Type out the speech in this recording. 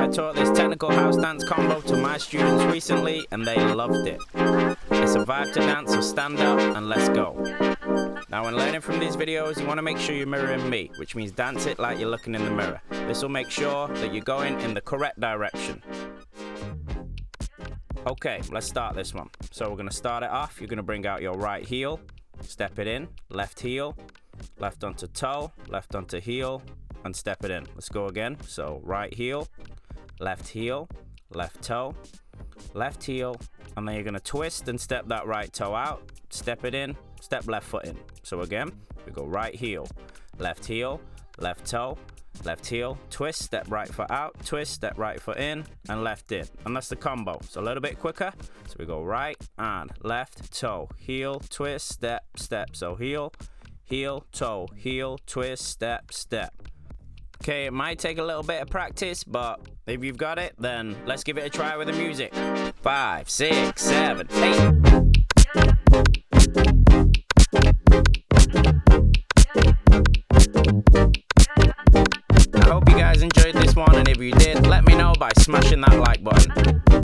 I taught this technical house dance combo to my students recently and they loved it. It's a vibe to dance, so stand up and let's go. Now when learning from these videos, you want to make sure you're mirroring me, which means dance it like you're looking in the mirror. This will make sure that you're going in the correct direction. Okay, let's start this one. So we're going to start it off. You're going to bring out your right heel, step it in, left heel, left onto toe, left onto heel, and step it in. Let's go again. So right heel, left toe, left heel, and then you're going to twist and step that right toe out, step it in, step left foot in. So again, we go right heel, left toe, left heel, twist, step right foot out, twist, step right foot in, and left in. And that's the combo. So a little bit quicker. So we go right and left toe, heel, twist, step, step. So heel, toe, heel, twist, step, step. Okay, it might take a little bit of practice, but if you've got it, then let's give it a try with the music. 5, 6, 7, 8. I hope you guys enjoyed this one, and if you did, let me know by smashing that like button.